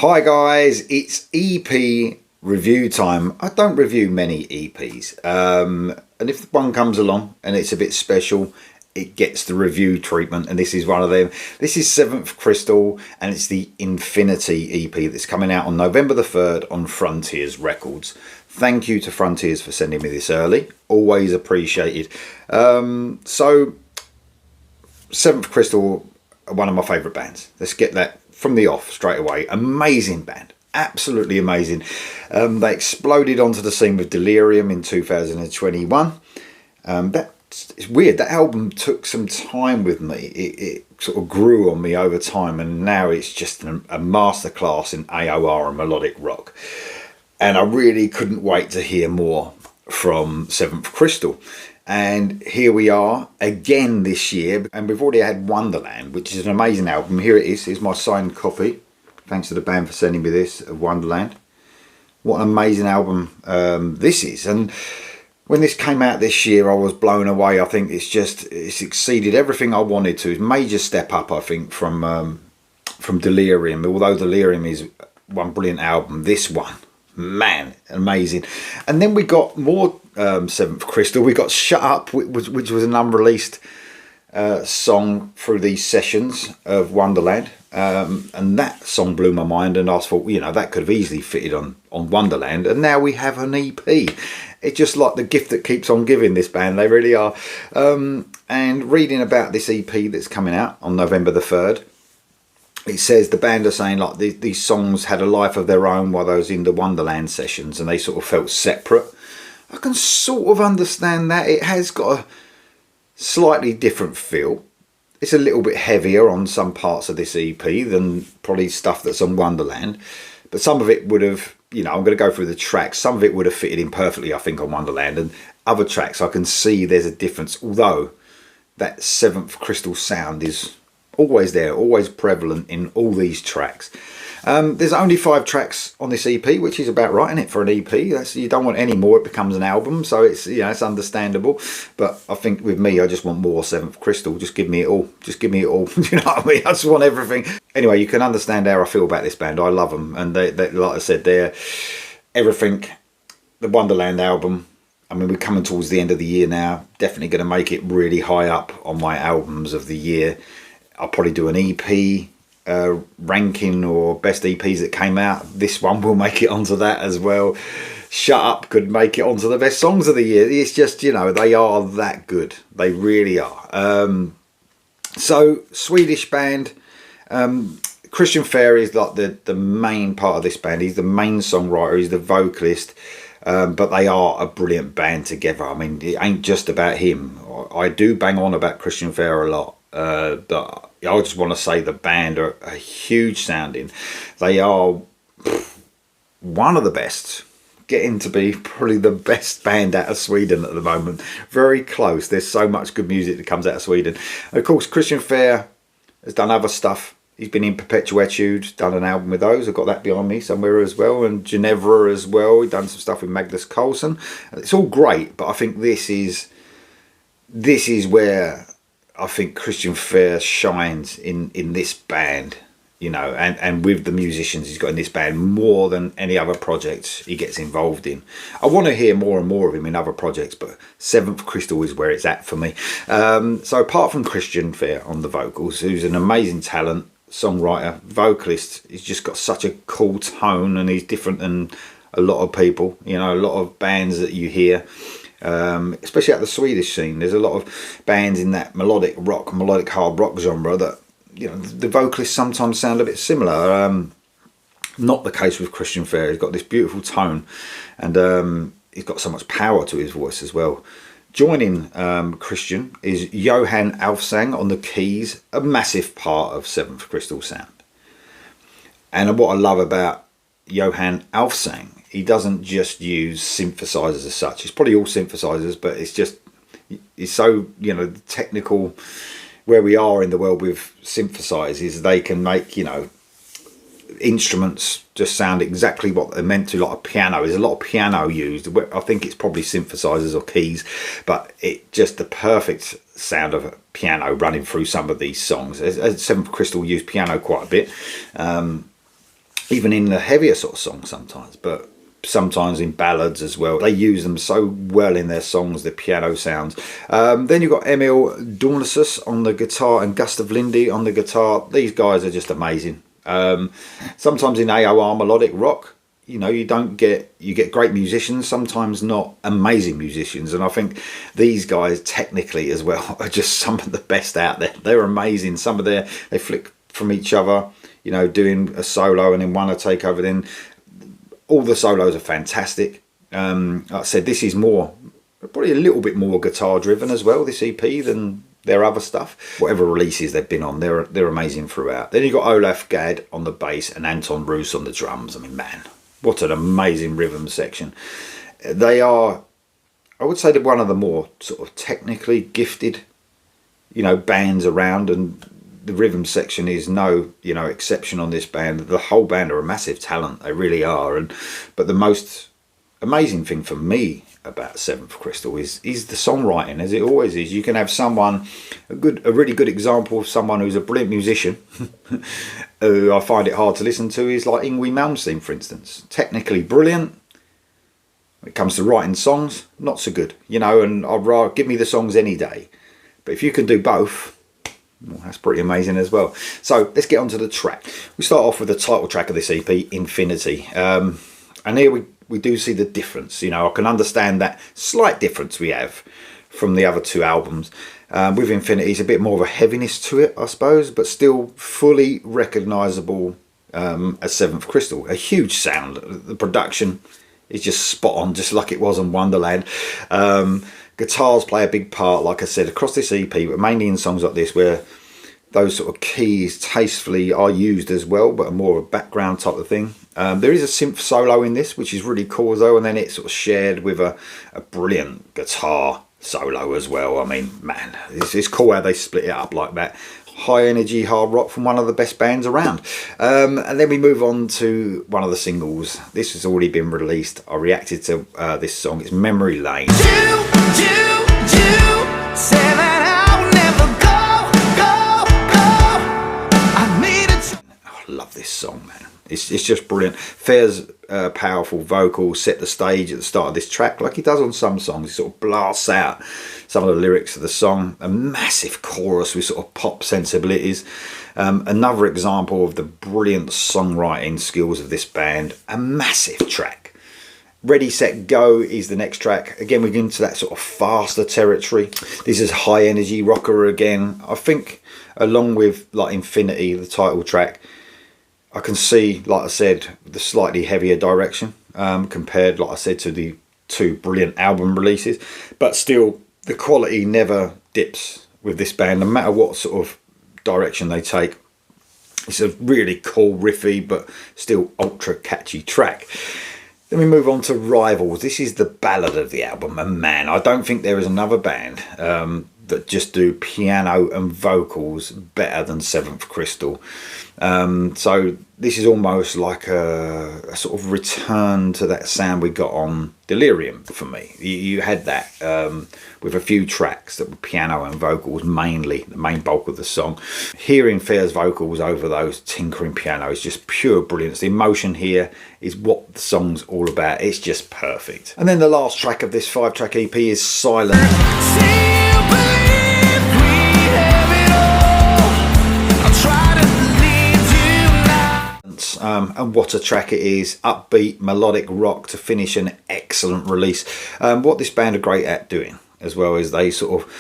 Hi guys, it's EP review time. I don't review many EPs, and if one comes along and it's a bit special, it gets the review treatment, and this is one of them. This is Seventh Crystal, and it's the Infinity EP that's coming out on November the 3rd on Frontiers Records. Thank you to Frontiers for sending me this early, always appreciated. So Seventh Crystal are one of my favourite bands. Let's get that from the off straight away. Amazing band, absolutely amazing. They exploded onto the scene with Delirium in 2021. It's weird, that album took some time with me. It sort of grew on me over time, and now it's just a masterclass in AOR and melodic rock. And I really couldn't wait to hear more from Seventh Crystal. And here we are again this year, and we've already had Wonderland, which is an amazing album. Here it is. Here's my signed copy. Thanks to the band for sending me this, of Wonderland. What an amazing album this is. And when this came out this year, I was blown away. I think it's exceeded everything I wanted to. It's a major step up, I think, from Delirium. Although Delirium is one brilliant album, this one, man, amazing. And then we got more Seventh Crystal. We got Shut Up, which was an unreleased song through these sessions of Wonderland, and that song blew my mind, and I thought, you know, that could have easily fitted on Wonderland. And now we have an EP. It's just like the gift that keeps on giving, this band. They really are. And reading about this EP that's coming out on November the 3rd, it says the band are saying like these songs had a life of their own while they was in the Wonderland sessions, and they sort of felt separate. I can sort of understand that. It has got a slightly different feel. It's a little bit heavier on some parts of this EP than probably stuff that's on Wonderland, but some of it would have, you know, I'm going to go through the tracks, some of it would have fitted in perfectly, I think, on Wonderland, and other tracks I can see there's a difference, although that Seventh Crystal sound is always there, always prevalent in all these tracks. There's only 5 tracks on this EP, which is about right, isn't it, for an EP? You don't want any more, it becomes an album, so it's, you know, it's understandable. But I think with me, I just want more Seventh Crystal. Just give me it all. Just give me it all. You know what I mean? I just want everything. Anyway, you can understand how I feel about this band. I love them, and they like I said, they're everything. The Wonderland album, I mean, we're coming towards the end of the year now. Definitely going to make it really high up on my albums of the year. I'll probably do an EP ranking or best EPs that came out. This one will make it onto that as well. Shut Up could make it onto the best songs of the year. It's just, you know, they are that good. They really are. So Swedish band. Christian Fair is like the main part of this band. He's the main songwriter. He's the vocalist. But they are a brilliant band together. I mean, it ain't just about him. I do bang on about Christian Fair a lot. But I just want to say the band are a huge sounding. They are one of the best, getting to be probably the best band out of Sweden at the moment. Very close. There's so much good music that comes out of Sweden. And of course, Christian Fair has done other stuff. He's been in Perpetuetude, done an album with those. I've got that behind me somewhere as well. And Ginevra as well. He's done some stuff with Magnus Carlsen. It's all great, but I think this is where I think Christian Fair shines in this band, you know, and with the musicians he's got in this band more than any other project he gets involved in. I want to hear more and more of him in other projects, but Seventh Crystal is where it's at for me. So apart from Christian Fair on the vocals, who's an amazing talent, songwriter, vocalist, he's just got such a cool tone, and he's different than a lot of people, you know, a lot of bands that you hear. Especially at the Swedish scene, there's a lot of bands in that melodic rock, melodic hard rock genre that, you know, the vocalists sometimes sound a bit similar. Not the case with Christian Fair. He's got this beautiful tone, and he's got so much power to his voice as well. Joining Christian is Johan Alfsang on the keys, a massive part of Seventh Crystal sound. And what I love about Johan Alfsang, he doesn't just use synthesizers as such. It's probably all synthesizers, but it's so, you know, technical. Where we are in the world with synthesizers, they can make, you know, instruments just sound exactly what they're meant to, like a piano. There's a lot of piano used. I think it's probably synthesizers or keys, but it just the perfect sound of a piano running through some of these songs. Seventh Crystal used piano quite a bit. even in the heavier sort of songs sometimes, but sometimes in ballads as well. They use them so well in their songs, the piano sounds. Then you've got Emil Dornasus on the guitar and Gustav Linde on the guitar. These guys are just amazing. Sometimes in AOR melodic rock, you know, you get great musicians, sometimes not amazing musicians, and I think these guys technically as well are just some of the best out there. They're amazing. They flick from each other, you know, doing a solo and then one to take over. Then all the solos are fantastic. Like I said, this is probably a little bit more guitar driven as well, this EP, than their other stuff. Whatever releases they've been on, they're amazing throughout. Then you've got Olaf Gadd on the bass and Anton Roos on the drums. I mean, man, what an amazing rhythm section. They are, I would say, they're one of the more sort of technically gifted, you know, bands around, and the rhythm section is no, you know, exception on this band. The whole band are a massive talent, they really are. But the most amazing thing for me about Seventh Crystal is the songwriting, as it always is. You can have someone, a really good example of someone who's a brilliant musician, who I find it hard to listen to, is like Yngwie Malmsteen, for instance. Technically brilliant. When it comes to writing songs, not so good, you know, and I'd rather give me the songs any day. But if you can do both, well, that's pretty amazing as well. So let's get on to the track. We start off with the title track of this EP, Infinity. And here we do see the difference. You know, I can understand that slight difference we have from the other two albums. With Infinity, it's a bit more of a heaviness to it, I suppose, but still fully recognisable as Seventh Crystal. A huge sound. The production is just spot on, just like it was on Wonderland. Guitars play a big part, like I said, across this EP, but mainly in songs like this where those sort of keys tastefully are used as well, but are more of a background type of thing. There is a synth solo in this, which is really cool though, and then it's sort of shared with a brilliant guitar solo as well. I mean, man, it's cool how they split it up like that. High energy hard rock from one of the best bands around. And then we move on to one of the singles. This has already been released. I reacted to this song. It's Memory Lane. I love this song, man. It's just brilliant. Fair's powerful vocals set the stage at the start of this track, like he does on some songs. He sort of blasts out some of the lyrics of the song. A massive chorus with sort of pop sensibilities. Another example of the brilliant songwriting skills of this band. A massive track. Ready, Set, Go is the next track. Again, we get into that sort of faster territory. This is high energy rocker again. I think along with like Infinity, the title track, I can see, like I said, the slightly heavier direction compared, like I said, to the two brilliant album releases. But still, the quality never dips with this band, no matter what sort of direction they take. It's a really cool, riffy, but still ultra catchy track. Then we move on to Rivals. This is the ballad of the album, and man, I don't think there is another band that just do piano and vocals better than Seventh Crystal. So this is almost like a sort of return to that sound we got on Delirium for me. You had that with a few tracks that were piano and vocals mainly, the main bulk of the song. Hearing Fair's vocals over those tinkering piano is just pure brilliance. The emotion here is what the song's all about. It's just perfect. And then the last track of this 5-track EP is Silent. And what a track it is. Upbeat melodic rock to finish an excellent release. What this band are great at doing as well is they sort of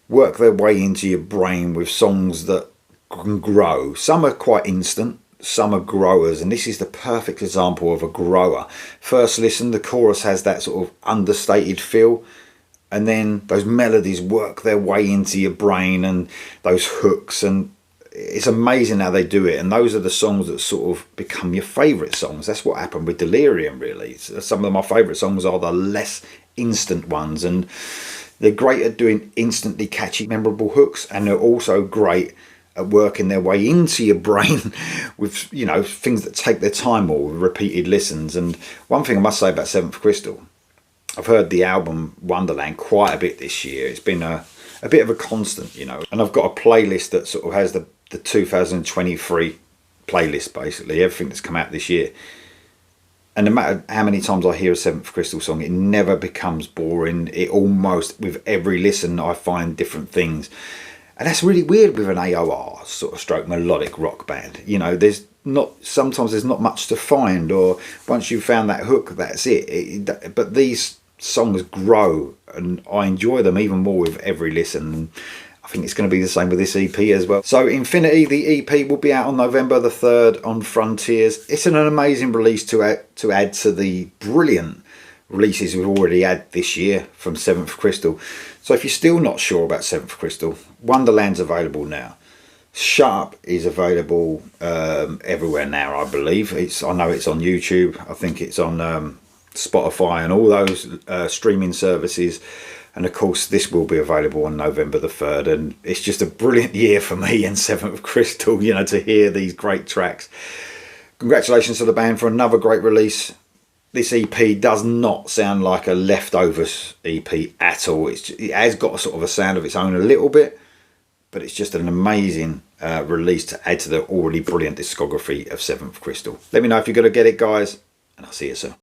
work their way into your brain with songs that can grow. Some are quite instant, some are growers, and this is the perfect example of a grower. First listen, the chorus has that sort of understated feel, and then those melodies work their way into your brain and those hooks, and it's amazing how they do it. And those are the songs that sort of become your favourite songs. That's what happened with Delirium, really. Some of my favourite songs are the less instant ones, and they're great at doing instantly catchy, memorable hooks, and they're also great at working their way into your brain with, you know, things that take their time or repeated listens. And one thing I must say about Seventh Crystal, I've heard the album Wonderland quite a bit this year. It's been a bit of a constant, you know, and I've got a playlist that sort of has the 2023 playlist, basically, everything that's come out this year. And no matter how many times I hear a Seventh Crystal song, it never becomes boring. It almost, with every listen, I find different things. And that's really weird with an AOR sort of stroke melodic rock band. You know, sometimes there's not much to find, or once you've found that hook, that's it. But these songs grow, and I enjoy them even more with every listen. And I think it's going to be the same with this EP as well. So Infinity, the EP, will be out on November the 3rd on Frontiers. It's an amazing release to add to the brilliant releases we've already had this year from Seventh Crystal. So if you're still not sure about Seventh Crystal, Wonderland's available now. Shut Up is available everywhere now, I believe. I know it's on YouTube. I think it's on Spotify and all those streaming services. And of course, this will be available on November the 3rd. And it's just a brilliant year for me and Seventh Crystal, you know, to hear these great tracks. Congratulations to the band for another great release. This EP does not sound like a Leftovers EP at all. It has got a sort of a sound of its own a little bit, but it's just an amazing release to add to the already brilliant discography of Seventh Crystal. Let me know if you're going to get it, guys, and I'll see you soon.